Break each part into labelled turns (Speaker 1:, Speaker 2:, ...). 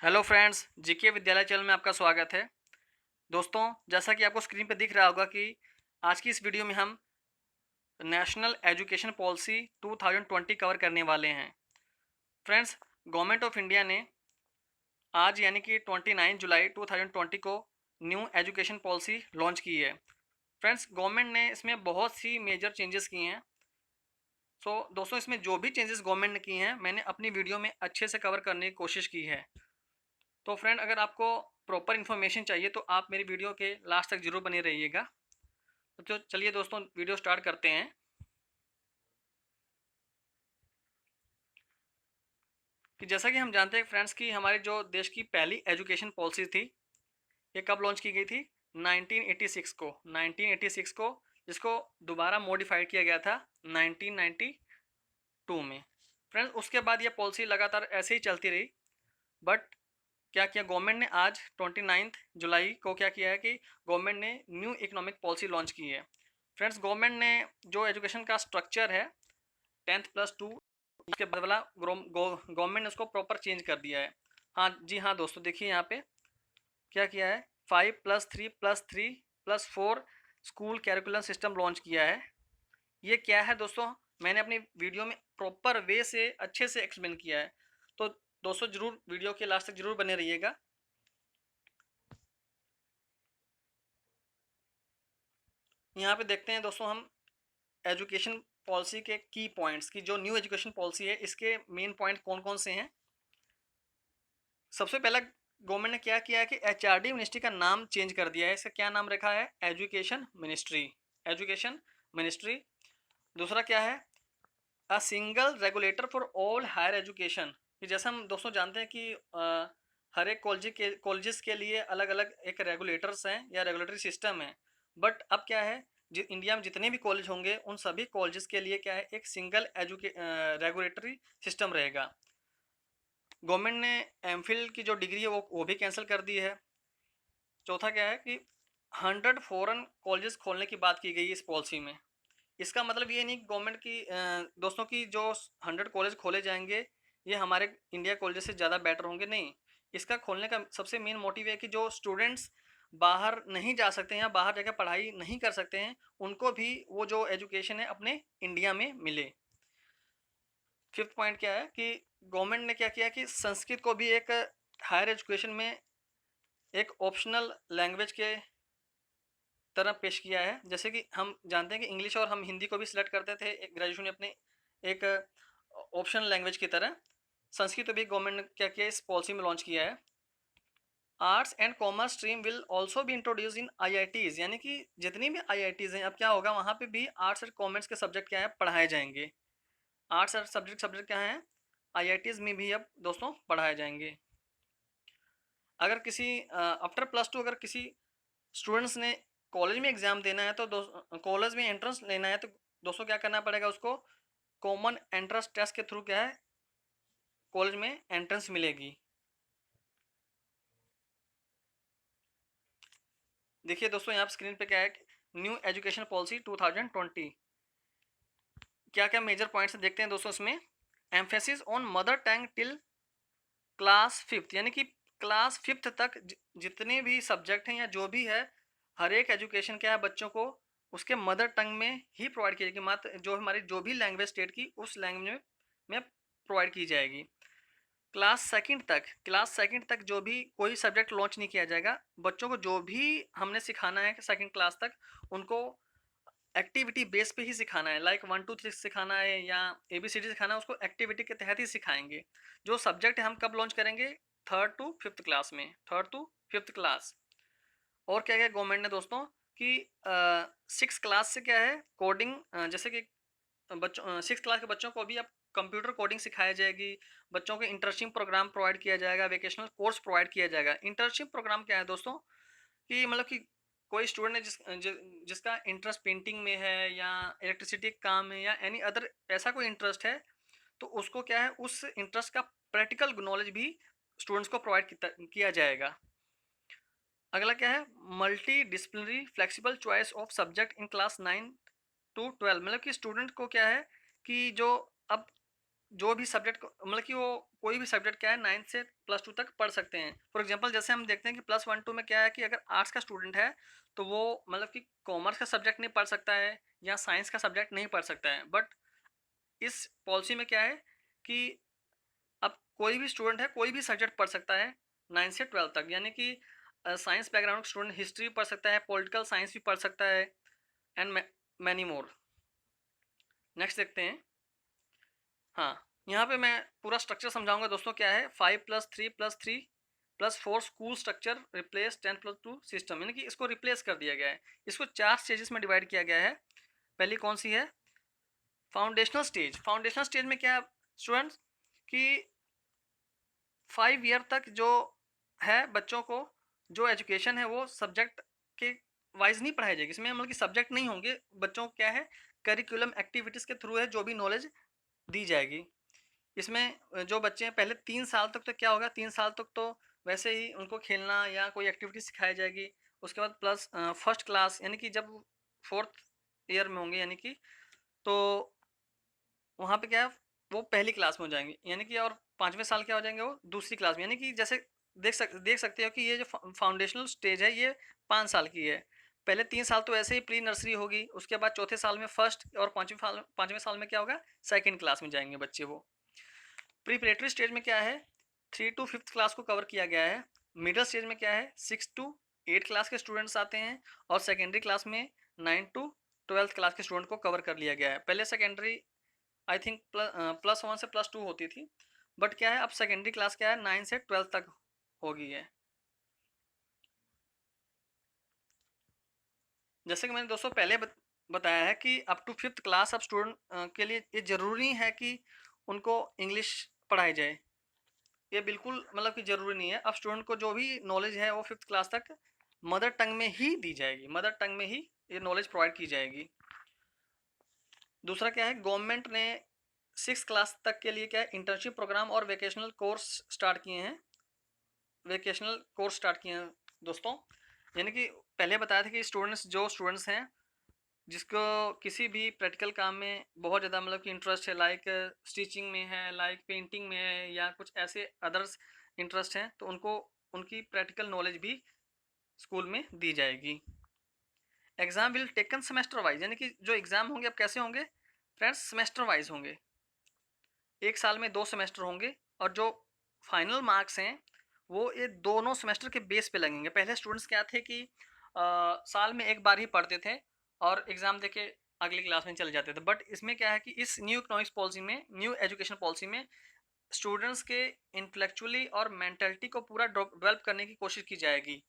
Speaker 1: Hello friends, GK विद्यालय channel में आपका स्वागत है। दोस्तों, जैसा कि आपको स्क्रीन पे दिख रहा होगा कि आज की इस वीडियो में हम नेशनल एजुकेशन पॉलिसी 2020 कवर करने वाले हैं। फ्रेंड्स, गवर्नमेंट ऑफ इंडिया ने आज यानी कि 29 जुलाई 2020 को न्यू एजुकेशन पॉलिसी लॉन्च की है। फ्रेंड्स, गवर्नमेंट ने इसमें बहुत सी मेजर चेंजेस किए हैं। दोस्तों, इसमें जो भी चेंजेस गवर्नमेंट ने किए हैं, मैंने अपनी वीडियो में अच्छे से कवर करने की कोशिश की है। तो फ्रेंड, अगर आपको प्रॉपर इन्फॉर्मेशन चाहिए तो आप मेरी वीडियो के लास्ट तक जरूर बने रहिएगा। तो चलिए दोस्तों, वीडियो स्टार्ट करते हैं। कि जैसा कि हम जानते हैं फ्रेंड्स कि हमारे जो देश की पहली एजुकेशन पॉलिसी थी, ये कब लॉन्च की गई थी? 1986 को 1986 को जिसको दोबारा मॉडिफाइड किया गया था 1992 में। फ्रेंड्स, उसके बाद ये पॉलिसी लगातार ऐसे ही चलती रही। बट क्या किया गवर्नमेंट ने आज 29 जुलाई को क्या किया है कि गवर्नमेंट ने न्यू इकोनॉमिक पॉलिसी लॉन्च की है। फ्रेंड्स, गवर्नमेंट ने जो एजुकेशन का स्ट्रक्चर है 10th+2 इसके बदला गवर्नमेंट ने उसको प्रॉपर चेंज कर दिया है। हाँ जी, हाँ दोस्तों, देखिए यहाँ पे क्या किया है, 5+3+3+4 स्कूल कैरिकुलम सिस्टम लॉन्च किया है। ये क्या है दोस्तों, मैंने अपनी वीडियो में प्रॉपर वे से अच्छे से एक्सप्लेन किया है। तो दोस्तों, जरूर वीडियो के लास्ट तक जरूर बने रहिएगा। यहाँ पे देखते हैं दोस्तों हम एजुकेशन पॉलिसी के की पॉइंट्स की जो न्यू एजुकेशन पॉलिसी है, इसके मेन पॉइंट कौन कौन से हैं। सबसे पहला, गवर्नमेंट ने क्या किया है कि एचआरडी मिनिस्ट्री का नाम चेंज कर दिया है। इसका क्या नाम रखा है? Education ministry. Education ministry. दूसरा क्या है? A single regulator for all higher education. जैसा हम दोस्तों जानते हैं कि हर एक कॉलेजेस के लिए अलग अलग एक रेगुलेटर्स हैं या रेगुलेटरी सिस्टम है। बट अब क्या है, इंडिया में जितने भी कॉलेज होंगे उन सभी कॉलेजेस के लिए क्या है, एक सिंगल रेगुलेटरी सिस्टम रहेगा। गवर्नमेंट ने एमफिल की जो डिग्री है वो भी कैंसिल कर दी है। चौथा क्या है कि 100 फॉरेन कॉलेजेस खोलने की बात की गई है इस पॉलिसी में। इसका मतलब ये नहीं कि गवर्नमेंट की दोस्तों की जो 100 कॉलेज खोले जाएंगे ये हमारे इंडिया कॉलेज से ज़्यादा बेटर होंगे, नहीं। इसका खोलने का सबसे मेन मोटिव है कि जो स्टूडेंट्स बाहर नहीं जा सकते हैं या बाहर जाकर पढ़ाई नहीं कर सकते हैं, उनको भी वो जो एजुकेशन है अपने इंडिया में मिले। फिफ्थ पॉइंट क्या है कि गवर्नमेंट ने क्या किया कि संस्कृत को भी एक हायर एजुकेशन में एक ऑप्शनल लैंग्वेज के तरह पेश किया है। जैसे कि हम जानते हैं कि इंग्लिश और हम हिंदी को भी सिलेक्ट करते थे ग्रेजुएशन में अपने एक ऑप्शनल लैंग्वेज की तरह, संस्कृत को भी गवर्नमेंट ने क्या किया, इस पॉलिसी में लॉन्च किया है। Arts and commerce stream will also भी इंट्रोड्यूस इन आईआईटीज, यानी कि जितनी भी आईआईटीज हैं अब क्या होगा, वहाँ पे भी आर्ट्स और कॉमर्स के सब्जेक्ट क्या है, पढ़ाए जाएंगे। आर्ट्स और सब्जेक्ट क्या है, आईआईटीज में भी अब दोस्तों पढ़ाए जाएंगे। अगर किसी आफ्टर +2 अगर किसी स्टूडेंट्स ने कॉलेज में एग्ज़ाम देना है तो कॉलेज में एंट्रेंस लेना है तो दोस्तों क्या करना पड़ेगा उसको, कॉमन एंट्रेंस टेस्ट के थ्रू क्या है, कॉलेज में एंट्रेंस मिलेगी। देखिए दोस्तों, यहाँ स्क्रीन पे क्या है, न्यू एजुकेशन पॉलिसी 2020 क्या क्या मेजर पॉइंट्स देखते हैं दोस्तों इसमें। Emphasis on mother tongue till class 5th, यानी कि क्लास 5th तक जितने भी सब्जेक्ट हैं या जो भी है, हर एक एजुकेशन क्या है बच्चों को उसके मदर टंग में ही प्रोवाइड की जाएगी। मात्र जो हमारी जो भी लैंग्वेज स्टेट की उस लैंग्वेज में प्रोवाइड की जाएगी। क्लास सेकंड तक जो भी कोई सब्जेक्ट लॉन्च नहीं किया जाएगा। बच्चों को जो भी हमने सिखाना है सेकंड क्लास तक, उनको एक्टिविटी बेस पे ही सिखाना है। लाइक 1 2 3 सिखाना है या ABCD सिखाना है, उसको एक्टिविटी के तहत ही सिखाएंगे। जो सब्जेक्ट हम कब लॉन्च करेंगे, 3rd to 5th क्लास में, 3rd to 5th क्लास। और क्या क्या गवर्नमेंट ने दोस्तों कि 6 क्लास से क्या है कोडिंग, जैसे कि बच्चों 6 क्लास के बच्चों को भी अब कंप्यूटर कोडिंग सिखाई जाएगी। बच्चों को इंटर्नशिप प्रोग्राम प्रोवाइड किया जाएगा, वेकेशनल कोर्स प्रोवाइड किया जाएगा। इंटर्नशिप प्रोग्राम क्या है दोस्तों कि मतलब कि कोई स्टूडेंट है जिसका इंटरेस्ट पेंटिंग में है या इलेक्ट्रिसिटी काम में या एनी अदर ऐसा कोई इंटरेस्ट है, तो उसको क्या है उस इंटरेस्ट का प्रैक्टिकल नॉलेज भी स्टूडेंट्स को प्रोवाइड किया जाएगा। अगला क्या है, multi disciplinary flexible choice of subject in class 9 to 12, मतलब कि स्टूडेंट को क्या है कि जो अब जो भी सब्जेक्ट मतलब कि वो कोई भी सब्जेक्ट क्या है 9th से +2 तक पढ़ सकते हैं। फॉर एग्जांपल जैसे हम देखते हैं कि +1-2 में क्या है कि अगर आर्ट्स का स्टूडेंट है तो वो मतलब कि कॉमर्स का सब्जेक्ट नहीं पढ़ सकता है या साइंस का सब्जेक्ट नहीं पढ़ सकता है। बट इस पॉलिसी में क्या है कि अब कोई भी स्टूडेंट है कोई भी सब्जेक्ट पढ़ सकता है 9 से 12 तक, यानी कि साइंस बैकग्राउंड स्टूडेंट हिस्ट्री भी पढ़ सकता है, पॉलिटिकल साइंस भी पढ़ सकता है एंड मैनी मोर। नेक्स्ट देखते हैं। हाँ, यहाँ पे मैं पूरा स्ट्रक्चर समझाऊंगा दोस्तों। क्या है 5+3+3+4 स्कूल स्ट्रक्चर रिप्लेस 10+2 सिस्टम, यानी कि इसको रिप्लेस कर दिया गया है। इसको 4 स्टेजेस में डिवाइड किया गया है। पहली कौन सी है? Foundational stage. फाउंडेशनल स्टेज में क्या स्टूडेंट्स कि 5 ईयर तक जो है बच्चों को जो एजुकेशन है वो सब्जेक्ट के वाइज नहीं पढ़ाई जाएगी। इसमें मतलब कि सब्जेक्ट नहीं होंगे, बच्चों को क्या है करिकुलम एक्टिविटीज़ के थ्रू है जो भी नॉलेज दी जाएगी। इसमें जो बच्चे हैं पहले 3 साल तक तो क्या होगा, 3 साल तक तो वैसे ही उनको खेलना या कोई एक्टिविटी सिखाई जाएगी। उसके बाद प्लस फर्स्ट क्लास यानी कि जब 4th ईयर में होंगे, यानी कि तो वहाँ पे क्या है वो पहली क्लास में हो जाएंगे, यानी कि और 5वें साल क्या हो जाएंगे वो दूसरी क्लास में। यानी कि जैसे देख सकते हो कि ये जो फाउंडेशनल स्टेज है ये 5 साल की है। पहले 3 साल तो ऐसे ही प्री नर्सरी होगी, उसके बाद चौथे साल में फर्स्ट और 5वें साल में क्या होगा सेकंड क्लास में जाएंगे बच्चे वो। प्रीपरेटरी स्टेज में क्या है 3 to 5th क्लास को कवर किया गया है। मिडिल स्टेज में क्या है 6 to 8 क्लास के स्टूडेंट्स आते हैं और सेकेंडरी क्लास में 9 to 12th क्लास के स्टूडेंट को कवर कर लिया गया है। पहले सेकेंडरी आई थिंक +1 से +2 होती थी, बट क्या है अब सेकेंडरी क्लास क्या है 9 से 12 तक हो गई है। जैसे कि मैंने दोस्तों पहले बताया है कि अप टू 5th क्लास अब स्टूडेंट के लिए ये ज़रूरी है कि उनको इंग्लिश पढ़ाई जाए। ये बिल्कुल मतलब कि ज़रूरी नहीं है। अब स्टूडेंट को जो भी नॉलेज है वो 5th क्लास तक मदर टंग में ही दी जाएगी, मदर टंग में ही ये नॉलेज प्रोवाइड की जाएगी। दूसरा क्या है गवर्नमेंट ने 6th क्लास तक के लिए क्या है इंटर्नशिप प्रोग्राम और वेकेशनल कोर्स स्टार्ट किए हैं। दोस्तों, यानी कि पहले बताया था कि स्टूडेंट्स हैं जिसको किसी भी प्रैक्टिकल काम में बहुत ज़्यादा मतलब कि इंटरेस्ट है, लाइक स्टिचिंग में है, लाइक पेंटिंग में है या कुछ ऐसे अदर्स इंटरेस्ट हैं, तो उनको उनकी प्रैक्टिकल नॉलेज भी स्कूल में दी जाएगी। Exam will taken semester wise, यानी कि जो एग्ज़ाम होंगे अब कैसे होंगे फ्रेंड्स सेमेस्टर वाइज होंगे। एक साल में 2 सेमेस्टर होंगे और जो फाइनल मार्क्स हैं वो ये दोनों सेमेस्टर के बेस पे लगेंगे। पहले स्टूडेंट्स क्या थे कि साल में एक बार ही पढ़ते थे और एग्ज़ाम देके अगली क्लास में चले जाते थे। बट इसमें क्या है कि इस न्यू इकोनॉमिक्स पॉलिसी में, न्यू एजुकेशन पॉलिसी में स्टूडेंट्स के इंटेलेक्चुअली और मेंटलिटी को पूरा डेवलप करने की कोशिश की जाएगी।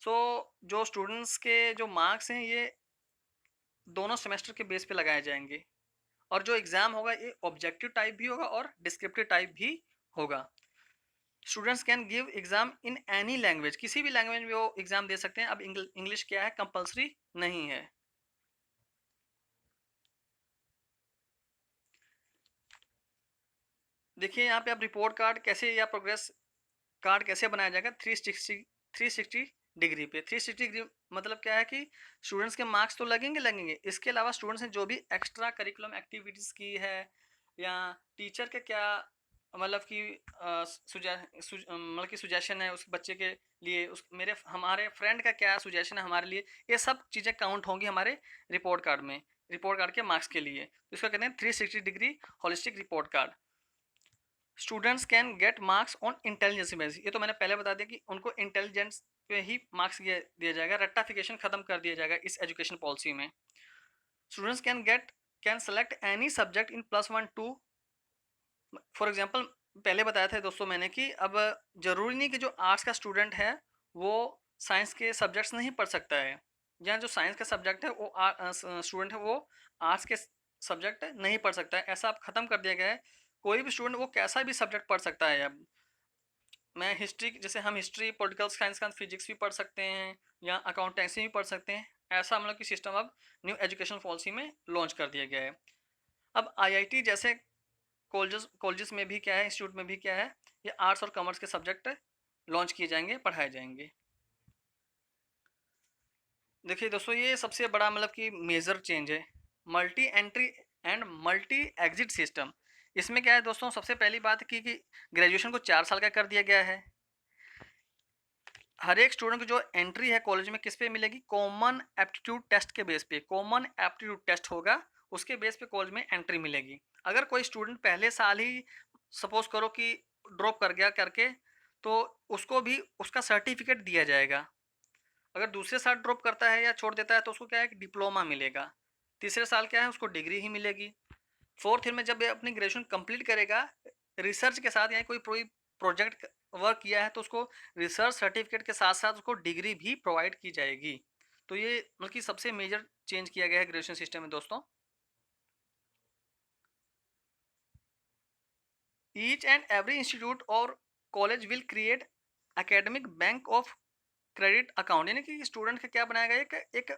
Speaker 1: सो जो स्टूडेंट्स के जो मार्क्स हैं ये दोनों सेमेस्टर के बेस पे लगाए जाएंगे और जो एग्ज़ाम होगा ये ऑब्जेक्टिव टाइप भी होगा और डिस्क्रिप्टिव टाइप भी होगा। Students can give exam in any language, किसी भी लैंग्वेज में वो एग्जाम दे सकते हैं। अब इंग्लिश क्या है कंपलसरी नहीं है। देखिए यहाँ पे आप रिपोर्ट कार्ड कैसे या प्रोग्रेस कार्ड कैसे बनाया जाएगा 360 डिग्री पे। 360 डिग्री मतलब क्या है कि स्टूडेंट्स के मार्क्स तो लगेंगे, इसके अलावा स्टूडेंट्स ने जो भी एक्स्ट्रा करिकुलम एक्टिविटीज़ की है या टीचर के क्या मतलब कि मतलब कि सुजेशन है उस बच्चे के लिए, उस मेरे हमारे फ्रेंड का क्या सुजेशन है हमारे लिए, ये सब चीज़ें काउंट होंगी हमारे रिपोर्ट कार्ड में, रिपोर्ट कार्ड के मार्क्स के लिए। तो इसको कहते हैं 360 degree holistic report card. Students can get marks on intelligence basis, ये तो मैंने पहले बता दिया कि उनको इंटेलिजेंस पे ही मार्क्स दिया जाएगा, रट्टाफिकेशन खत्म कर दिया जाएगा इस एजुकेशन पॉलिसी में। Students can select any subject in +1 2। For example पहले बताया था दोस्तों मैंने कि अब ज़रूरी नहीं कि जो आर्ट्स का स्टूडेंट है वो साइंस के सब्जेक्ट्स नहीं पढ़ सकता है, या जो साइंस का सब्जेक्ट है वो स्टूडेंट है वो आर्ट्स के सब्जेक्ट नहीं पढ़ सकता है, ऐसा अब ख़त्म कर दिया गया है। कोई भी स्टूडेंट वो कैसा भी सब्जेक्ट पढ़ सकता है। अब मैं हिस्ट्री, जैसे हम हिस्ट्री पॉलिटिकल साइंस का फिजिक्स भी पढ़ सकते हैं या अकाउंटेंसी भी पढ़ सकते हैं, ऐसा मतलब कि सिस्टम अब न्यू एजुकेशन पॉलिसी में लॉन्च कर दिया गया है। अब आईआईटी जैसे कॉलेजेस में भी क्या है, इंस्टीट्यूट में भी क्या है, ये आर्ट्स और कॉमर्स के सब्जेक्ट लॉन्च किए जाएंगे, पढ़ाए जाएंगे। देखिए दोस्तों ये सबसे बड़ा मतलब कि मेजर चेंज है multi entry and multi exit system. इसमें क्या है दोस्तों, सबसे पहली बात कि ग्रेजुएशन को 4 साल का कर दिया गया है। हर एक स्टूडेंट को जो एंट्री है कॉलेज में किस पे मिलेगी, कॉमन एप्टीट्यूड टेस्ट के बेस पे। कॉमन एप्टीट्यूड टेस्ट होगा, उसके बेस पे कॉलेज में एंट्री मिलेगी। अगर कोई स्टूडेंट पहले साल ही सपोज करो कि ड्रॉप कर गया करके, तो उसको भी उसका सर्टिफिकेट दिया जाएगा। अगर दूसरे साल ड्रॉप करता है या छोड़ देता है तो उसको क्या है कि डिप्लोमा मिलेगा। तीसरे साल क्या है, उसको डिग्री ही मिलेगी। फोर्थ ईयर में जब ये अपनी ग्रेजुएशन कंप्लीट करेगा, रिसर्च के साथ, यानी कोई प्रोजेक्ट वर्क किया है तो उसको रिसर्च सर्टिफिकेट के साथ साथ उसको डिग्री भी प्रोवाइड की जाएगी। तो ये मतलब कि सबसे मेजर चेंज किया गया है ग्रेजुएशन सिस्टम में दोस्तों। ईच एंड एवरी इंस्टीट्यूट और college will create academic bank of credit account, यानी कि स्टूडेंट का क्या बनाया गया, एक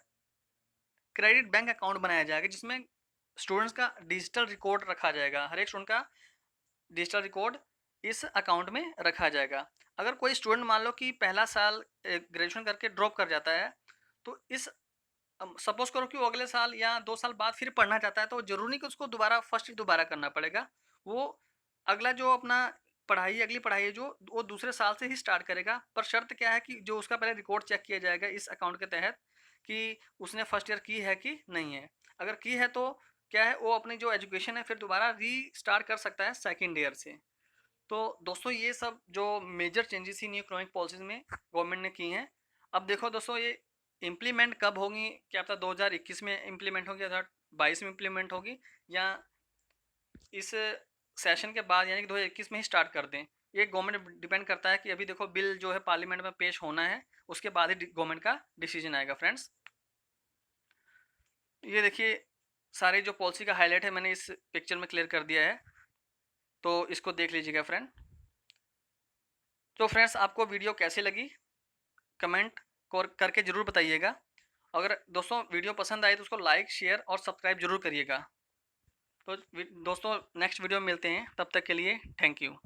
Speaker 1: क्रेडिट बैंक अकाउंट बनाया जाएगा जिसमें स्टूडेंट्स का डिजिटल रिकॉर्ड रखा जाएगा। हर एक स्टूडेंट का डिजिटल रिकॉर्ड इस अकाउंट में रखा जाएगा। अगर कोई स्टूडेंट मान लो कि पहला साल ग्रेजुएशन करके ड्रॉप कर जाता है, तो इस सपोज करो कि वो अगले साल या 2 साल बाद फिर पढ़ना चाहता है, तो ज़रूरी नहीं कि उसको दोबारा फर्स्ट दोबारा करना पड़ेगा। वो अगला जो अपना पढ़ाई, अगली पढ़ाई है जो, वो दूसरे साल से ही स्टार्ट करेगा। पर शर्त क्या है कि जो उसका पहले रिकॉर्ड चेक किया जाएगा इस अकाउंट के तहत कि उसने फर्स्ट ईयर की है कि नहीं है। अगर की है तो क्या है, वो अपनी जो एजुकेशन है फिर दोबारा रीस्टार्ट कर सकता है सेकंड ईयर से। तो दोस्तों ये सब जो मेजर चेंजेस ही न्यू इकोनॉमिक पॉलिसीज में गवर्नमेंट ने की हैं। अब देखो दोस्तों, ये इम्प्लीमेंट कब होंगी, क्या पता 2021 में इम्प्लीमेंट होगी या 2022 में इम्प्लीमेंट होगी, या इस सेशन के बाद यानी कि 2021 में ही स्टार्ट कर दें। ये गवर्नमेंट डिपेंड करता है कि अभी देखो बिल जो है पार्लियामेंट में पेश होना है, उसके बाद ही गवर्नमेंट का डिसीजन आएगा फ्रेंड्स। ये देखिए सारे जो पॉलिसी का हाईलाइट है मैंने इस पिक्चर में क्लियर कर दिया है, तो इसको देख लीजिएगा फ्रेंड। तो फ्रेंड्स आपको वीडियो कैसी लगी कमेंट करके ज़रूर बताइएगा। अगर दोस्तों वीडियो पसंद आए तो उसको लाइक शेयर और सब्सक्राइब जरूर करिएगा। तो दोस्तों नेक्स्ट वीडियो में मिलते हैं, तब तक के लिए थैंक यू।